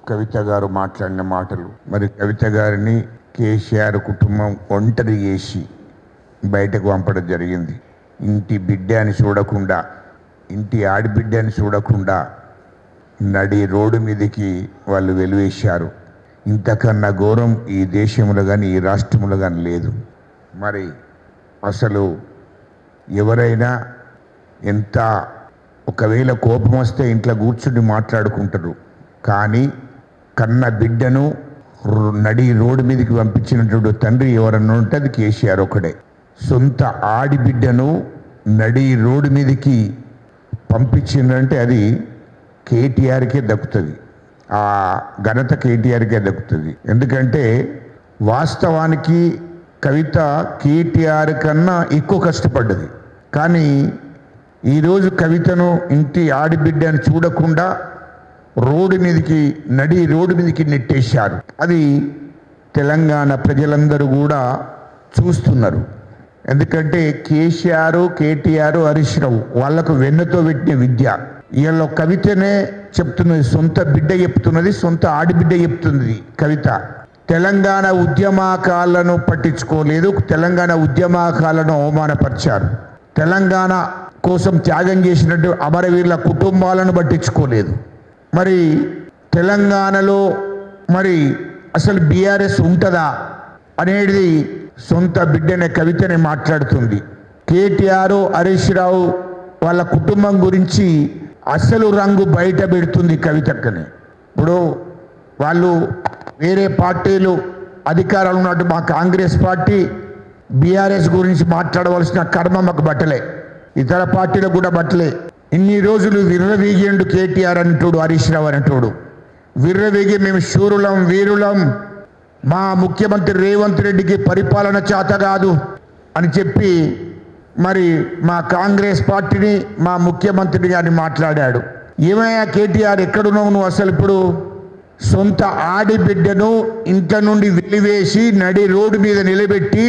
కవిత గారు మాట్లాడిన మాటలు. మరి కవిత గారిని కేసీఆర్ కుటుంబం ఒంటరి చేసి బయటకు పంపడం జరిగింది. ఇంటి బిడ్డ అని చూడకుండా, ఇంటి ఆడబిడ్డ అని చూడకుండా నడి రోడ్డు మీదకి వాళ్ళు వెలివేశారు. ఇంతకన్నా ఘోరం ఈ దేశంలో కానీ ఈ రాష్ట్రంలో కానీ లేదు. మరి అసలు ఎవరైనా ఎంత ఒకవేళ కోపం వస్తే ఇంట్లో కూర్చుని మాట్లాడుకుంటారు, కానీ కన్న బిడ్డను నడి రోడ్డు మీదకి పంపించినటువంటి తండ్రి ఎవరన్నా ఉంటే అది కేసీఆర్ ఒకడే. సొంత ఆడిబిడ్డను నడి రోడ్డు మీదకి పంపించిందంటే అది కేటీఆర్కే దక్కుతుంది. ఆ ఘనత కేటీఆర్కే దక్కుతుంది. ఎందుకంటే వాస్తవానికి కవిత కేటీఆర్ కన్నా ఎక్కువ కష్టపడ్డది. కానీ ఈరోజు కవితను ఇంటి ఆడిబిడ్డను చూడకుండా నడి రోడ్డు మీదకి నెట్టేశారు. అది తెలంగాణ ప్రజలందరూ కూడా చూస్తున్నారు. ఎందుకంటే కేసీఆర్, కేటీఆర్, హరీష్ రావు వాళ్లకు వెన్నతో పెట్టిన విద్య. వీళ్ళ కవితనే చెప్తున్నది, సొంత బిడ్డ చెప్తున్నది, సొంత ఆడిబిడ్డ చెప్తున్నది కవిత. తెలంగాణ ఉద్యమకాలను పట్టించుకోలేదు, తెలంగాణ ఉద్యమకాలను అవమానపరిచారు. తెలంగాణ కోసం త్యాగం చేసినట్టు అమరవీరుల కుటుంబాలను పట్టించుకోలేదు. మరి తెలంగాణలో మరి అసలు బీఆర్ఎస్ ఉంటుందా అనేది సొంత బిడ్డనే కవితనే మాట్లాడుతుంది. కేటీఆర్, హరీష్ రావు వాళ్ళ కుటుంబం గురించి అసలు రంగు బయట పెడుతుంది కవితక్కని. ఇప్పుడు వాళ్ళు వేరే పార్టీలు అధికారాలు ఉన్నట్టు మా కాంగ్రెస్ పార్టీ బీఆర్ఎస్ గురించి మాట్లాడవలసిన కర్మ మాకు బట్టలే, ఇతర పార్టీలకు కూడా బట్టలే. ఇన్ని రోజులు విర్రవీగిండు కేటీఆర్ అంటోడు, హరీష్ రావు అంటోడు. విర్రవీగి మేము శూరులం, వీరులం, మా ముఖ్యమంత్రి రేవంత్ రెడ్డికి పరిపాలన చేత కాదు అని చెప్పి మరి మా కాంగ్రెస్ పార్టీని, మా ముఖ్యమంత్రిని గారిని మాట్లాడాడు. ఏమయ్యా కేటీఆర్ ఎక్కడున్నావు నువ్వు? అసలు ఇప్పుడు సొంత ఆడిబిడ్డను ఇంట్లో నుండి వెలివేసి నడి రోడ్డు మీద నిలబెట్టి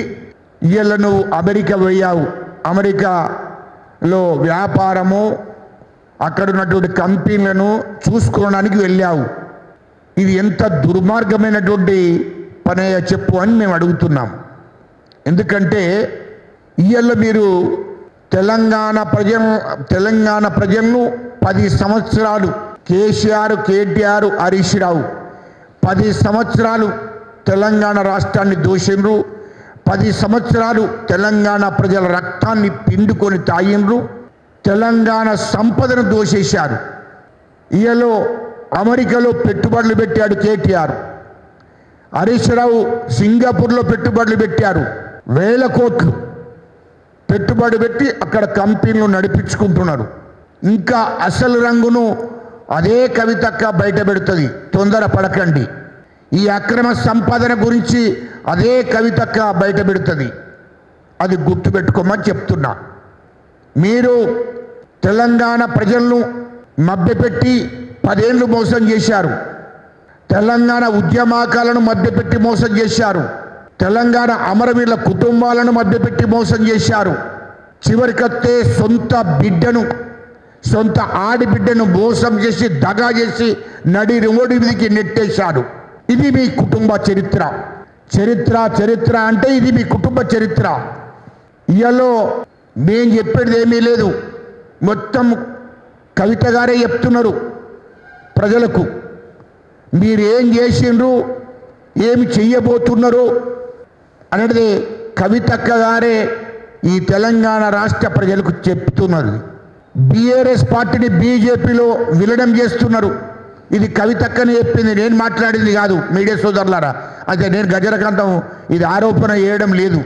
ఇవాళ నువ్వు అమెరికా పోయావు. అమెరికాలో వ్యాపారము, అక్కడ ఉన్నటువంటి కంపెనీలను చూసుకోవడానికి వెళ్ళావు. ఇది ఎంత దుర్మార్గమైనటువంటి పనయ్యా చెప్పు అని మేము అడుగుతున్నాం. ఎందుకంటే ఇవాళ మీరు తెలంగాణ ప్రజలను 10 సంవత్సరాలు కేసీఆర్, కేటీఆర్, హరీష్ రావు 10 సంవత్సరాలు తెలంగాణ రాష్ట్రాన్ని దోషిండ్రు. 10 సంవత్సరాలు తెలంగాణ ప్రజల రక్తాన్ని పిండుకొని తాగిండ్రు. తెలంగాణ సంపదను దోషేశారు. ఇయలో అమెరికాలో పెట్టుబడులు పెట్టాడు కేటీఆర్, హరీష్ రావు సింగపూర్లో పెట్టుబడులు పెట్టారు. 1000 కోట్లు పెట్టుబడి పెట్టి అక్కడ కంపెనీలు నడిపించుకుంటున్నారు. ఇంకా అసలు రంగును అదే కవితక్క బయట పెడుతుంది. తొందర పడకండి. ఈ అక్రమ సంపాదన గురించి అదే కవితక్క బయట పెడుతుంది. అది గుర్తుపెట్టుకోమని చెప్తున్నా. మీరు తెలంగాణ ప్రజలను మభ్యపెట్టి 10 ఏళ్ళు మోసం చేశారు. తెలంగాణ ఉద్యమకాలను మభ్యపెట్టి మోసం చేశారు. తెలంగాణ అమరవీరుల కుటుంబాలను మభ్యపెట్టి మోసం చేశారు. చివరికత్తే సొంత బిడ్డను, సొంత ఆడిబిడ్డను మోసం చేసి దగా చేసి నడి రోడ్డు మీదకి నెట్టేశాడు. ఇది మీ కుటుంబ చరిత్ర. చరిత్ర అంటే ఇది మీ కుటుంబ చరిత్ర. ఇయలో మేం చెప్పేది ఏమీ లేదు. మొత్తం కవిత గారే చెప్తున్నారు ప్రజలకు. మీరేం చేసిండ్రు, ఏమి చెయ్యబోతున్నారు అనేది కవితక్క గారే ఈ తెలంగాణ రాష్ట్ర ప్రజలకు చెప్తున్నారు. బీఆర్ఎస్ పార్టీని బీజేపీలో విలీనం చేస్తున్నారు. ఇది కవితక్కని చెప్పింది, నేను మాట్లాడింది కాదు మీడియా సోదరులారా. అయితే నేను గజరకాంతం ఇది ఆరోపణ చేయడం లేదు.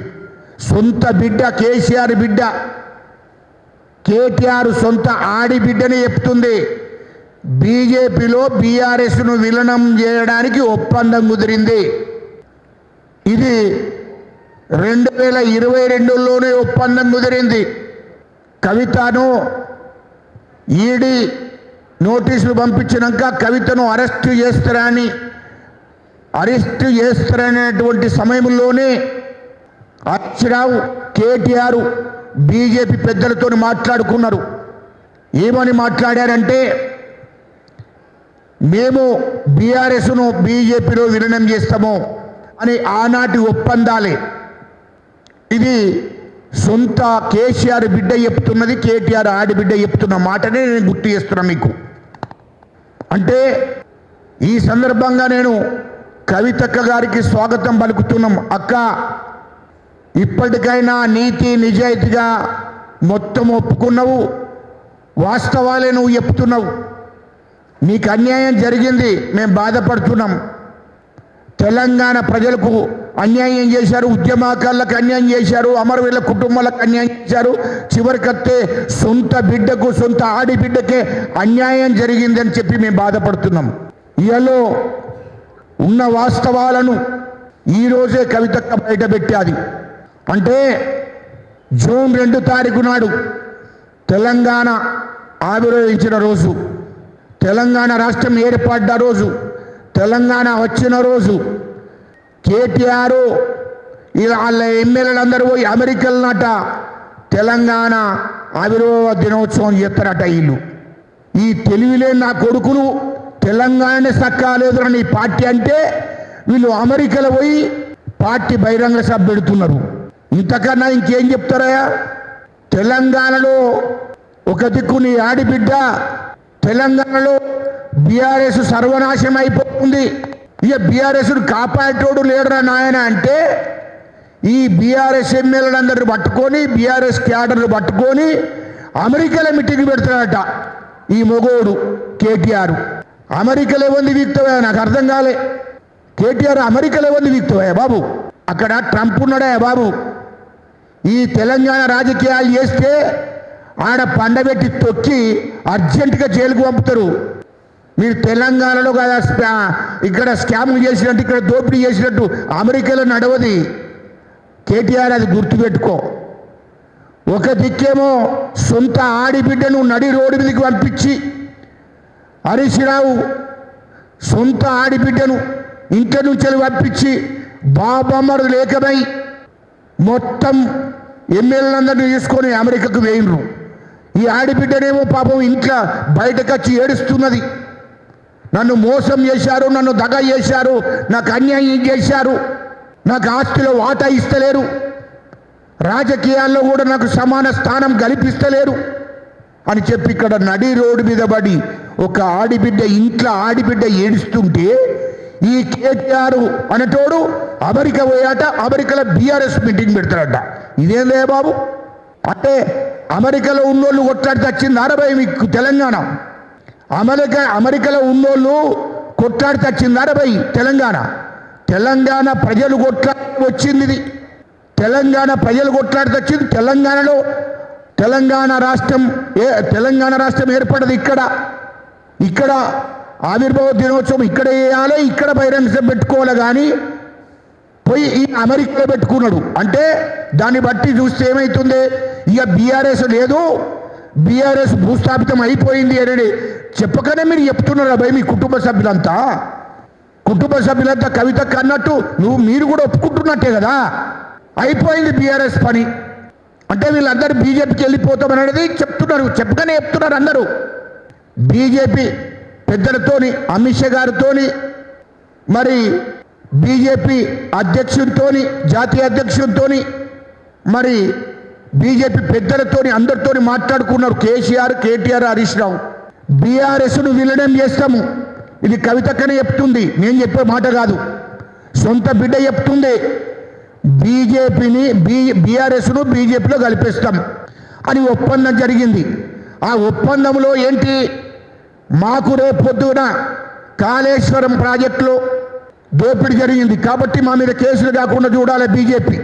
సొంత బిడ్డ కేసీఆర్ బిడ్డ, కేటీఆర్ సొంత ఆడిబిడ్డని చెప్తుంది. బీజేపీలో బీఆర్ఎస్ను విలీనం చేయడానికి ఒప్పందం కుదిరింది. ఇది 2022లోనే ఒప్పందం కుదిరింది. కవితను ఈడీ నోటీసులు పంపించినాక కవితను అరెస్ట్ చేస్తారనేటువంటి సమయంలోనే హరీష్ రావు, కేటీఆర్ బీజేపీ పెద్దలతో మాట్లాడుకున్నారు. ఏమని మాట్లాడారంటే మేము బీఆర్ఎస్ను బీజేపీలో విలీనం చేస్తాము అని ఆనాటి ఒప్పందాలే. ఇది సొంత కేసీఆర్ బిడ్డ చెప్తున్నది, కేటీఆర్ ఆడిబిడ్డ చెప్తున్న మాటనే నేను గుర్తు చేస్తున్నా మీకు. అంటే ఈ సందర్భంగా నేను కవితక్క గారికి స్వాగతం పలుకుతున్నాం. అక్క, ఇప్పటికైనా నీతి నిజాయితీగా మొత్తం ఒప్పుకున్నావు, వాస్తవాలే నువ్వు చెప్తున్నావు. నీకు అన్యాయం జరిగింది, మేము బాధపడుతున్నాం. తెలంగాణ ప్రజలకు అన్యాయం చేశారు, ఉద్యమకారులకు అన్యాయం చేశారు, అమరవీరుల కుటుంబాలకు అన్యాయం చేశారు, చివరికత్తే సొంత బిడ్డకు, సొంత ఆడిబిడ్డకే అన్యాయం జరిగిందని చెప్పి మేము బాధపడుతున్నాం. ఇయాలో ఉన్న వాస్తవాలను ఈరోజే కవితక్క బయట పెట్టాది. అంటే జూన్ 2 తారీఖు నాడు తెలంగాణ ఆవిర్భవించిన రోజు, తెలంగాణ రాష్ట్రం ఏర్పడ్డ రోజు, తెలంగాణ వచ్చిన రోజు కేటీఆర్ వాళ్ళ ఎమ్మెల్యేలందరూ పోయి అమెరికలనట తెలంగాణ ఆవిర్భావ దినోత్సవం చేస్తారట. వీళ్ళు ఈ తెలివిలేని నా కొడుకులు తెలంగాణనే సక్కాలేదు నీ పార్టీ అంటే వీళ్ళు అమెరికాలో పోయి పార్టీ బహిరంగ సభ పెడుతున్నారు. ఇంతకన్నా ఇంకేం చెప్తారయ్యా? తెలంగాణలో ఒక దిక్కు నీ ఆడిబిడ్డ, తెలంగాణలో బీఆర్ఎస్ సర్వనాశనం అయిపోతుంది, ఇక బీఆర్ఎస్ను కాపాడేటోడు లేడురా నాయన అంటే ఈ బీఆర్ఎస్ ఎమ్మెల్యేలందరూ పట్టుకొని, బీఆర్ఎస్ క్యాడర్లు పట్టుకొని అమెరికాలో మీటింగ్ పెడతాడట ఈ మొగోడు కేటీఆర్. అమెరికాలో ఏముంది వీక్తవా? నాకు అర్థం కాలే. కేటీఆర్ అమెరికాలో ఏముంది వీక్తవా బాబు? అక్కడ ట్రంప్ ఉన్నాడా బాబు? ఈ తెలంగాణ రాజకీయాలు చేస్తే ఆడ పండబెట్టి తొక్కి అర్జెంటుగా జైలుకు పంపుతారు. మీరు తెలంగాణలో కదా ఇక్కడ స్కామ్ చేసినట్టు, ఇక్కడ దోపిడీ చేసినట్టు అమెరికాలో నడవది. కేటీఆర్ అది గుర్తుపెట్టుకో. ఒక దిక్కేమో సొంత ఆడిబిడ్డను నడి రోడ్డు మీదకి పంపించి, హరీష్ రావు సొంత ఆడిబిడ్డను ఇంటి నుంచి పంపించి బాబమ్మరు లేకమై మొత్తం ఎమ్మెల్యేలందరినీ తీసుకొని అమెరికాకు వేయినరు. ఈ ఆడిబిడ్డనేమో పాపం ఇంట్లో బయటకు వచ్చి ఏడుస్తున్నది. నన్ను మోసం చేశారు, నన్ను దగ చేశారు, నాకు అన్యాయం చేశారు, నాకు ఆస్తిలో వాటా ఇస్తలేరు, రాజకీయాల్లో కూడా నాకు సమాన స్థానం కల్పిస్తలేరు అని చెప్పి ఇక్కడ నడి రోడ్డు మీద పడి ఒక ఆడిబిడ్డ ఇంట్లో ఆడిబిడ్డ ఏడుస్తుంటే ఈ కేటీఆర్ అనేటోడు అమెరికా పోయాట, అమెరికాలో బీఆర్ఎస్ మీటింగ్ పెడతాడట. ఇదేందే బాబు? అంటే అమెరికాలో ఉన్నోళ్ళు కొట్లాడితే వచ్చింది అరవై మీకు తెలంగాణ? అమెరికాలో ఉన్నోళ్ళు కొట్లాడితే వచ్చింది అరవై తెలంగాణ? తెలంగాణ ప్రజలు కొట్లాడి వచ్చింది ఇది. తెలంగాణ ప్రజలు కొట్లాడితే వచ్చింది. తెలంగాణలో తెలంగాణ రాష్ట్రం ఏర్పడదు ఇక్కడ ఆవిర్భావ దినోత్సవం ఇక్కడ వేయాలి, ఇక్కడ బహిరంగ సభ పెట్టుకోవాలి. కానీ పోయి ఈ అమెరికాలో పెట్టుకున్నాడు అంటే దాన్ని బట్టి చూస్తే ఏమవుతుంది? ఇక బీఆర్ఎస్ లేదు, బీఆర్ఎస్ భూస్థాపితం అయిపోయింది అని చెప్పకనే మీరు చెప్తున్నారు అబ్బాయి. మీ కుటుంబ సభ్యులంతా కవితకు అన్నట్టు మీరు కూడా ఒప్పుకుంటున్నట్టే కదా. అయిపోయింది బీఆర్ఎస్ పని అంటే వీళ్ళందరూ బీజేపీకి వెళ్ళిపోతామనేది చెప్తున్నారు, చెప్పకనే చెప్తున్నారు అందరూ. బీజేపీ పెద్దలతోని, అమిత్ షా గారితోని, మరి బీజేపీ అధ్యక్షుడితోని, జాతీయ అధ్యక్షుడితోని, మరి బీజేపీ పెద్దలతోని అందరితోని మాట్లాడుకున్నారు కేసీఆర్, కేటీఆర్, హరీష్ రావు. బీఆర్ఎస్ను విలీనం చేస్తాము, ఇది కవితక్కనే చెప్తుంది, నేను చెప్పే మాట కాదు, సొంత బిడ్డ చెప్తుంది. బీజేపీని బీఆర్ఎస్ను బీజేపీలో కలిపేస్తాం అని ఒప్పందం జరిగింది. ఆ ఒప్పందంలో ఏంటి? మాకు రేపు పొద్దున కాళేశ్వరం ప్రాజెక్టులో దోపిడీ జరిగింది కాబట్టి మా మీద కేసులు కాకుండా చూడాలి బీజేపీ.